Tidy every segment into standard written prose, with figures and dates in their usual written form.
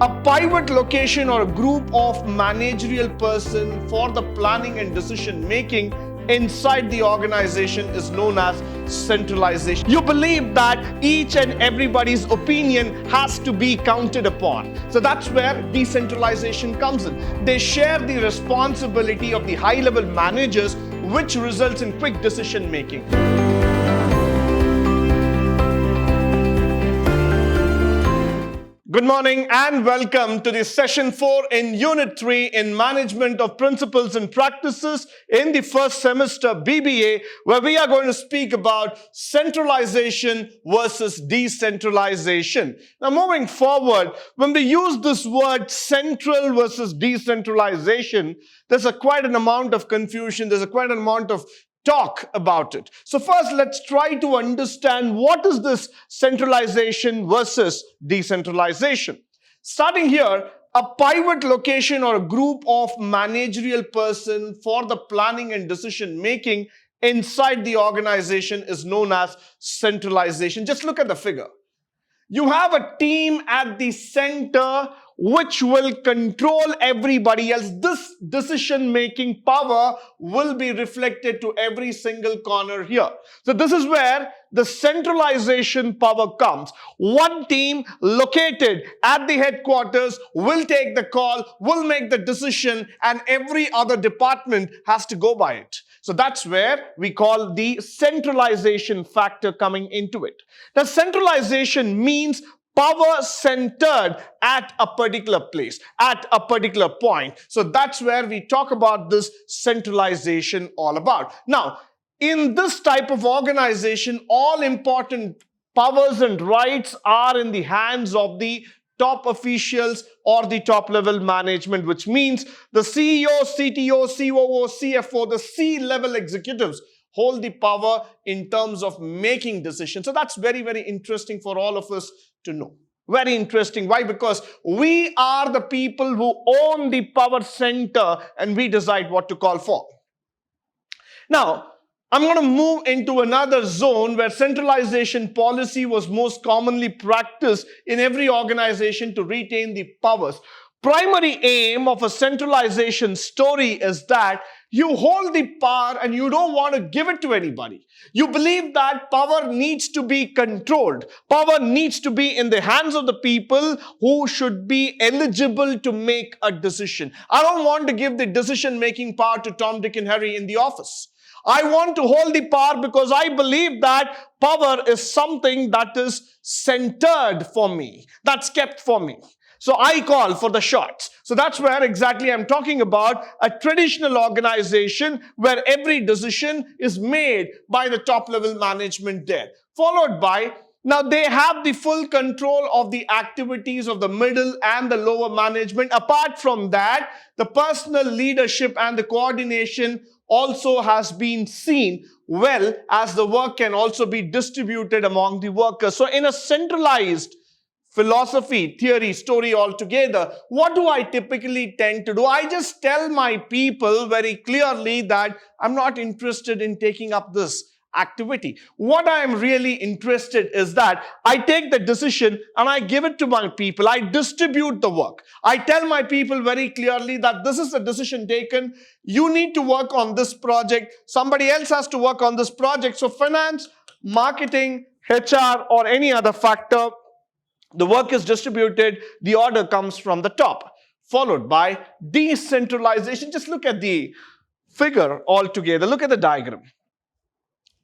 A pivot location or a group of managerial person for the planning and decision making inside the organization is known as centralization. You believe that each and everybody's opinion has to be counted upon. So that's where decentralization comes in. They share the responsibility of the high-level managers, which results in quick decision making. Good morning and welcome to the session 4 in Unit 3 in Management of Principles and Practices in the first semester B.B.A, where we are going to speak about centralization versus decentralization. Now moving forward, when we use this word central versus decentralization, there's quite an amount of confusion, there's quite an amount of talk about it. So first, let's try to understand what is this centralization versus decentralization. Starting here, a pivot location or a group of managerial person for the planning and decision making inside the organization is known as centralization. Just look at the figure. You have a team at the center which will control everybody else. This decision-making power will be reflected to every single corner here. So this is where the centralization power comes. One team located at the headquarters will take the call, will make the decision, and every other department has to go by it. So that's where we call the centralization factor coming into it. Now, centralization means power centered at a particular place, at a particular point. So that's where we talk about this centralization all about. Now, in this type of organization, all important powers and rights are in the hands of the top officials or the top level management, which means the CEO, CTO, COO, CFO, the C-level executives hold the power in terms of making decisions. So that's very, very interesting for all of us to know. Very interesting. Why? Because we are the people who own the power center and we decide what to call for. Now, I'm going to move into another zone where centralization policy was most commonly practiced in every organization to retain the powers. Primary aim of a centralization story is that you hold the power and you don't want to give it to anybody. You believe that power needs to be controlled. Power needs to be in the hands of the people who should be eligible to make a decision. I don't want to give the decision-making power to Tom, Dick, and Harry in the office. I want to hold the power because I believe that power is something that is centered for me, that's kept for me. So I call for the shots. So that's where exactly I'm talking about a traditional organization where every decision is made by the top level management there. Followed by, now they have the full control of the activities of the middle and the lower management. Apart from that, the personal leadership and the coordination also has been seen, well as the work can also be distributed among the workers. So in a centralized philosophy, theory, story altogether, what do I typically tend to do? I just tell my people very clearly that I'm not interested in taking up this activity. What I am really interested is that I take the decision and I give it to my people. I distribute the work. I tell my people very clearly that this is the decision taken. You need to work on this project. Somebody else has to work on this project. So finance, marketing, HR, or any other factor, the work is distributed, the order comes from the top, followed by decentralization. Just look at the figure altogether. Look at the diagram.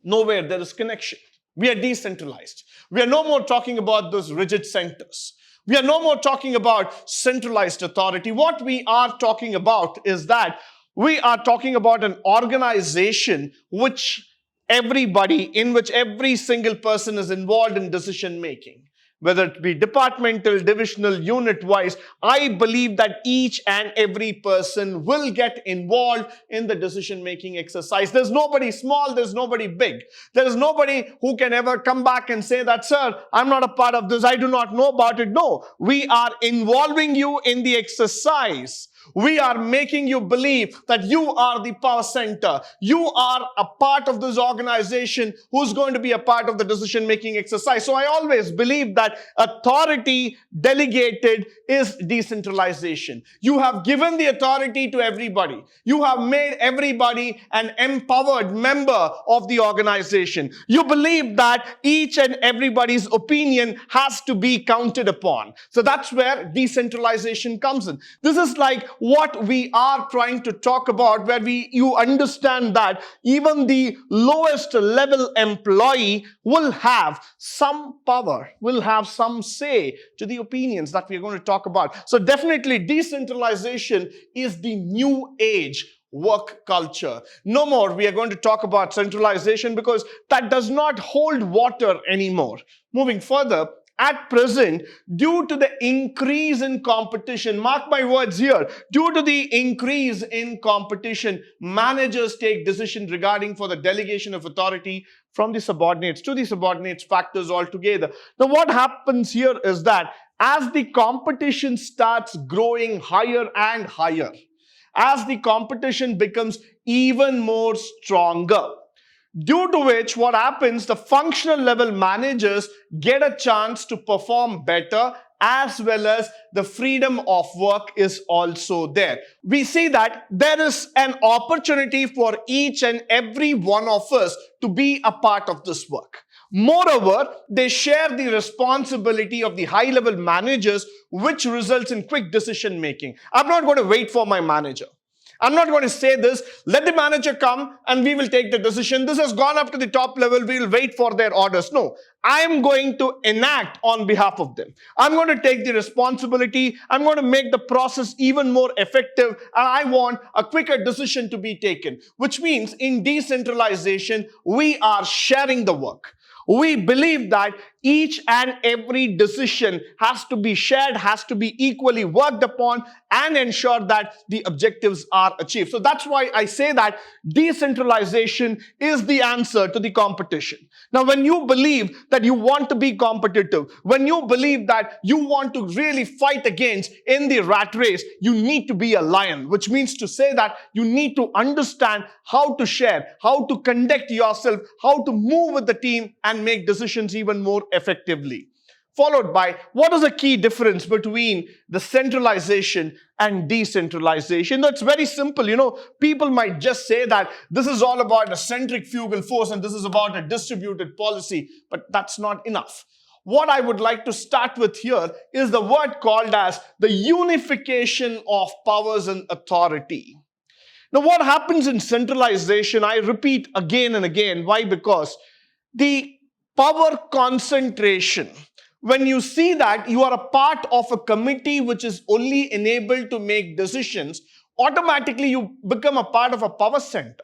Nowhere there is connection. We are decentralized. We are no more talking about those rigid centers. We are no more talking about centralized authority. What we are talking about is that we are talking about an organization in which every single person is involved in decision making. Whether it be departmental, divisional, unit-wise, I believe that each and every person will get involved in the decision-making exercise. There's nobody small, there's nobody big. There is nobody who can ever come back and say that, sir, I'm not a part of this, I do not know about it. No, we are involving you in the exercise. We are making you believe that you are the power center. You are a part of this organization who's going to be a part of the decision-making exercise. So I always believe that authority delegated is decentralization. You have given the authority to everybody. You have made everybody an empowered member of the organization. You believe that each and everybody's opinion has to be counted upon. So that's where decentralization comes in. This is like what we are trying to talk about, where you understand that even the lowest level employee will have some power, will have some say to the opinions that we are going to talk about. So definitely decentralization is the new age work culture. No more we are going to talk about centralization, because that does not hold water anymore. Moving further, at present, due to the increase in competition, mark my words here, due to the increase in competition, managers take decisions regarding for the delegation of authority from the subordinates to the subordinates factors altogether. Now what happens here is that as the competition starts growing higher and higher, as the competition becomes even more stronger, due to which what happens, the functional level managers get a chance to perform better, as well as the freedom of work is also there. We see that there is an opportunity for each and every one of us to be a part of this work. Moreover, they share the responsibility of the high-level managers, which results in quick decision making. I'm not going to wait for my manager. I'm not going to say this, let the manager come and we will take the decision. This has gone up to the top level, we will wait for their orders. No, I am going to enact on behalf of them. I'm going to take the responsibility. I'm going to make the process even more effective, and I want a quicker decision to be taken. Which means in decentralization, we are sharing the work. We believe that each and every decision has to be shared, has to be equally worked upon, and ensure that the objectives are achieved. So that's why I say that decentralization is the answer to the competition. Now, when you believe that you want to be competitive, when you believe that you want to really fight against in the rat race, you need to be a lion, which means to say that you need to understand how to share, how to conduct yourself, how to move with the team and make decisions even more effectively. Followed by, what is the key difference between the centralization and decentralization? That's very simple. People might just say that this is all about a centrifugal force and this is about a distributed policy, but that's not enough. What I would like to start with here is the word called as the unification of powers and authority. Now, what happens in centralization, I repeat again and again. Why? Because the power concentration, when you see that you are a part of a committee which is only enabled to make decisions, automatically you become a part of a power center.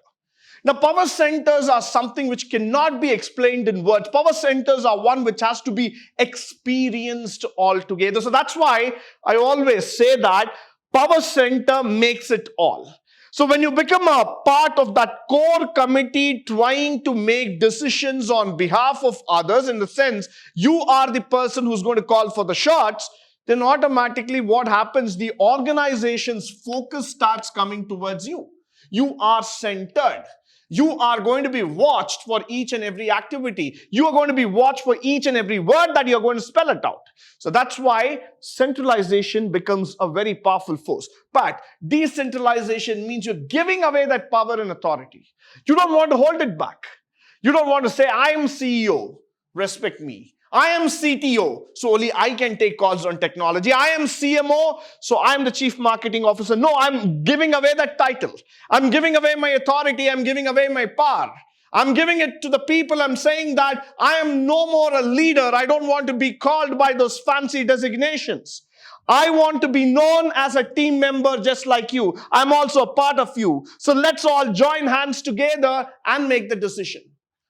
Now, power centers are something which cannot be explained in words. Power centers are one which has to be experienced altogether. So that's why I always say that power center makes it all. So when you become a part of that core committee trying to make decisions on behalf of others, in the sense you are the person who's going to call for the shots, then automatically what happens, the organization's focus starts coming towards you. You are centered. You are going to be watched for each and every activity. You are going to be watched for each and every word that you're going to spell it out. So that's why centralization becomes a very powerful force. But decentralization means you're giving away that power and authority. You don't want to hold it back. You don't want to say, I am CEO, respect me. I am CTO, so only I can take calls on technology. I am CMO, so I'm the Chief Marketing Officer. No, I'm giving away that title. I'm giving away my authority. I'm giving away my power. I'm giving it to the people. I'm saying that I am no more a leader. I don't want to be called by those fancy designations. I want to be known as a team member just like you. I'm also a part of you. So let's all join hands together and make the decision.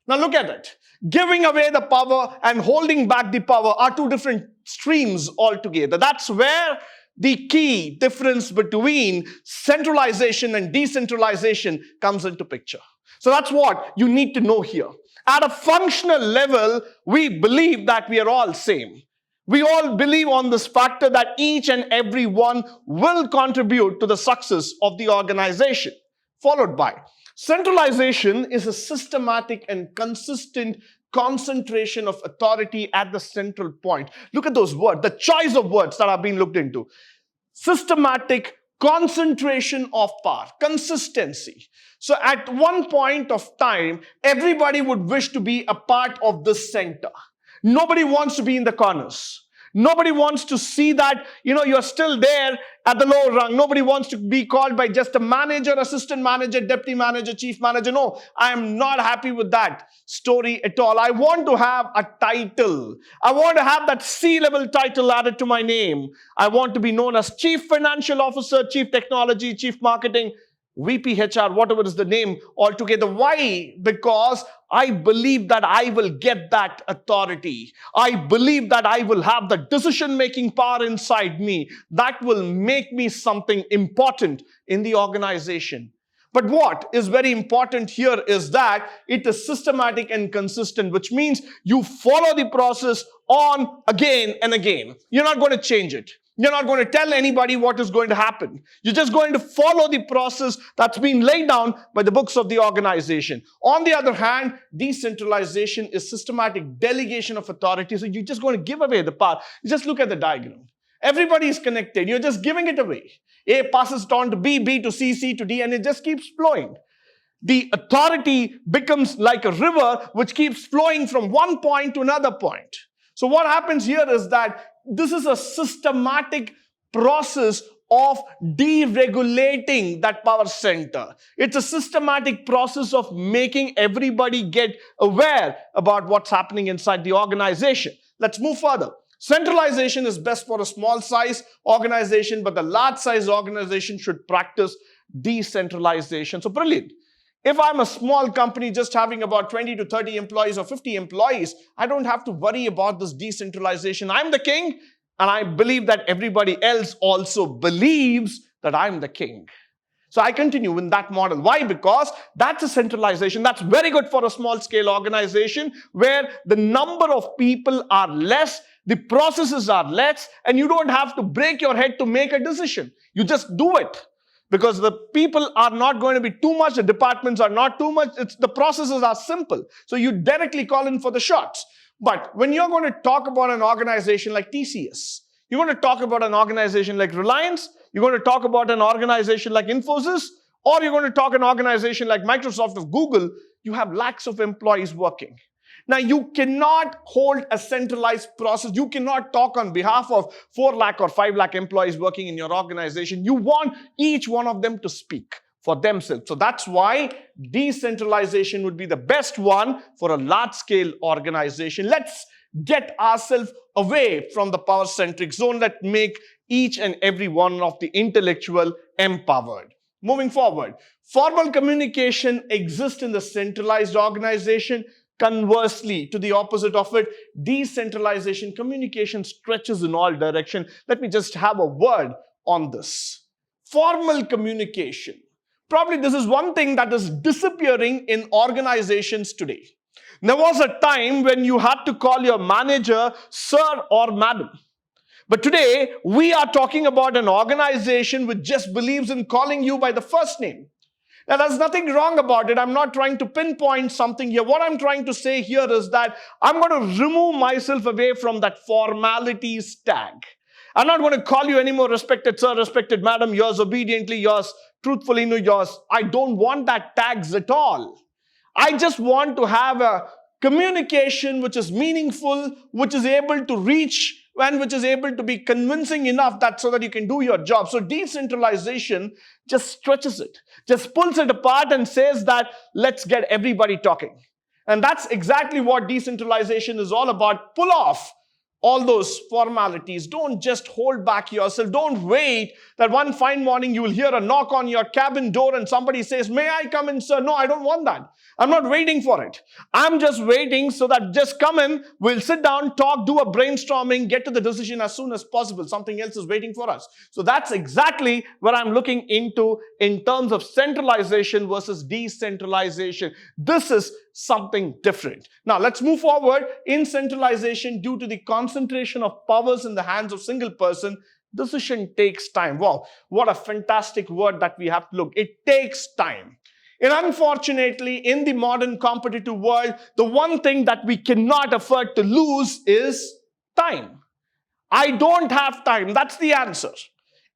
Now look at it. Giving away the power and holding back the power are two different streams altogether. That's where the key difference between centralization and decentralization comes into picture. So that's what you need to know here. At a functional level, we believe that we are all same. We all believe on this factor that each and every one will contribute to the success of the organization. Followed by centralization is a systematic and consistent concentration of authority at the central point. Look at those words, the choice of words that are being looked into. Systematic concentration of power, consistency. So at one point of time, everybody would wish to be a part of this center. Nobody wants to be in the corners. Nobody wants to see that, you're still there at the lower rung. Nobody wants to be called by just a manager, assistant manager, deputy manager, chief manager. No, I am not happy with that story at all. I want to have a title. I want to have that C-level title added to my name. I want to be known as chief financial officer, chief technology, chief marketing, VP HR, whatever is the name altogether. Why? Because I believe that I will get that authority. I believe that I will have the decision-making power inside me that will make me something important in the organization. But what is very important here is that it is systematic and consistent, which means you follow the process on again and again. You're not going to change it. You're not going to tell anybody what is going to happen. You're just going to follow the process that's been laid down by the books of the organization. On the other hand, decentralization is systematic delegation of authority. So you're just going to give away the power. You just look at the diagram. Everybody is connected. You're just giving it away. A passes it on to B, B to C, C to D, and it just keeps flowing. The authority becomes like a river which keeps flowing from one point to another point. So what happens here is that this is a systematic process of deregulating that power center. It's a systematic process of making everybody get aware about what's happening inside the organization. Let's move further. Centralization is best for a small size organization, but the large size organization should practice decentralization. So brilliant. If I'm a small company just having about 20 to 30 employees or 50 employees, I don't have to worry about this decentralization. I'm the king, and I believe that everybody else also believes that I'm the king. So I continue in that model. Why? Because that's a centralization. That's very good for a small scale organization where the number of people are less, the processes are less, and you don't have to break your head to make a decision. You just do it. Because the people are not going to be too much, the departments are not too much, the processes are simple. So you directly call in for the shots. But when you're going to talk about an organization like TCS, you're going to talk about an organization like Reliance, you're going to talk about an organization like Infosys, or you're going to talk an organization like Microsoft or Google, you have lakhs of employees working. Now, you cannot hold a centralized process. You cannot talk on behalf of 4 lakh or 5 lakh employees working in your organization. You want each one of them to speak for themselves. So that's why decentralization would be the best one for a large-scale organization. Let's get ourselves away from the power-centric zone. Let's make each and every one of the intellectual empowered. Moving forward, formal communication exists in the centralized organization. Conversely, to the opposite of it, decentralization, communication stretches in all directions. Let me just have a word on this. Formal communication. Probably this is one thing that is disappearing in organizations today. There was a time when you had to call your manager sir or madam. But today, we are talking about an organization which just believes in calling you by the first name. Now, there's nothing wrong about it. I'm not trying to pinpoint something here. What I'm trying to say here is that I'm going to remove myself away from that formalities tag. I'm not going to call you anymore respected sir, respected madam, yours obediently, yours truthfully, no, yours. I don't want that tags at all. I just want to have a communication which is meaningful, which is able to reach and which is able to be convincing enough that so that you can do your job. So decentralization just stretches it, just pulls it apart and says that let's get everybody talking. And that's exactly what decentralization is all about. Pull off all those formalities. Don't just hold back yourself. Don't wait that one fine morning you will hear a knock on your cabin door and somebody says, may I come in, sir? No, I don't want that. I'm not waiting for it. I'm just waiting so that just come in, we'll sit down, talk, do a brainstorming, get to the decision as soon as possible. Something else is waiting for us. So that's exactly what I'm looking into in terms of centralization versus decentralization. This is something different. Now, let's move forward. In centralization, due to the concentration of powers in the hands of single person, decision takes time. Wow, what a fantastic word that we have to look. It takes time. And unfortunately, in the modern competitive world, the one thing that we cannot afford to lose is time. I don't have time. That's the answer.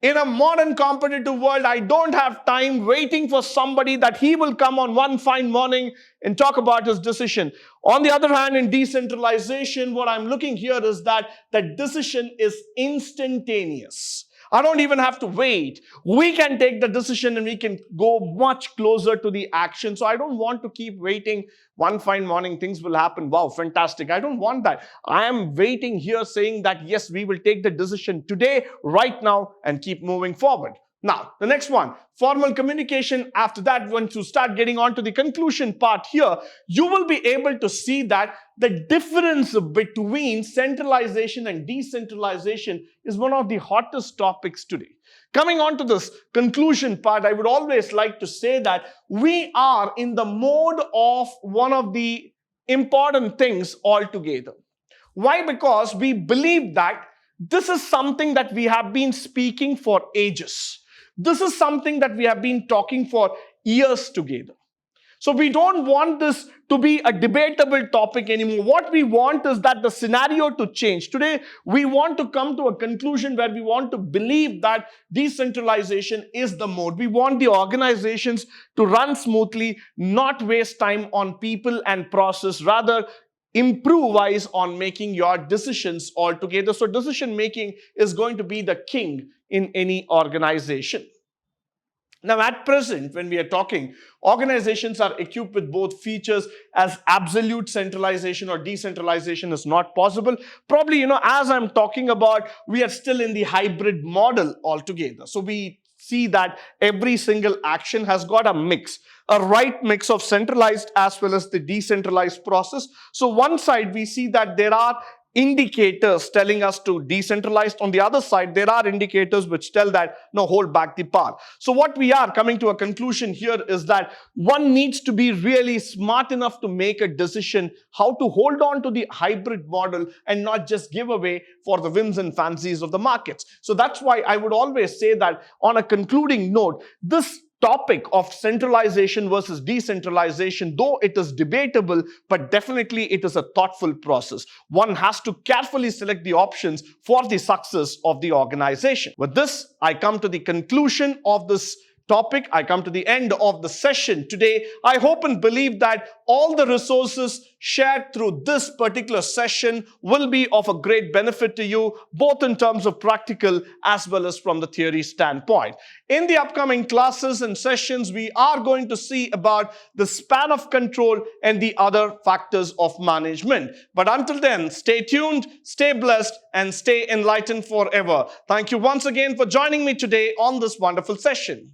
In a modern competitive world, I don't have time waiting for somebody that he will come on one fine morning and talk about his decision. On the other hand, in decentralization, what I'm looking here is that the decision is instantaneous. I don't even have to wait. We can take the decision and we can go much closer to the action. So I don't want to keep waiting. One fine morning, things will happen. Wow, fantastic. I don't want that. I am waiting here saying that, yes, we will take the decision today, right now, and keep moving forward. Now, the next one, formal communication. After that, once you start getting on to the conclusion part here, you will be able to see that the difference between centralization and decentralization is one of the hottest topics today. Coming on to this conclusion part, I would always like to say that we are in the mode of one of the important things altogether. Why? Because we believe that this is something that we have been speaking for ages. This is something that we have been talking for years together. So we don't want this to be a debatable topic anymore. What we want is that the scenario to change. Today, we want to come to a conclusion where we want to believe that decentralization is the mode. We want the organizations to run smoothly, not waste time on people and process, rather improvise on making your decisions altogether. So decision making is going to be the king in any organization. Now, at present, when we are talking, organizations are equipped with both features, as absolute centralization or decentralization is not possible. Probably, as I'm talking about, we are still in the hybrid model altogether. So we see that every single action has got a mix, a right mix of centralized as well as the decentralized process. So one side we see that there are indicators telling us to decentralize. On the other side, there are indicators which tell that, no, hold back the power. So what we are coming to a conclusion here is that one needs to be really smart enough to make a decision how to hold on to the hybrid model and not just give away for the whims and fancies of the markets. So that's why I would always say that on a concluding note, this topic of centralization versus decentralization, though it is debatable, but definitely it is a thoughtful process. One has to carefully select the options for the success of the organization. With this, I come to the conclusion of this topic. I come to the end of the session today. I hope and believe that all the resources shared through this particular session will be of a great benefit to you, both in terms of practical as well as from the theory standpoint. In the upcoming classes and sessions, we are going to see about the span of control and the other factors of management. But until then, stay tuned, stay blessed, and stay enlightened forever. Thank you once again for joining me today on this wonderful session.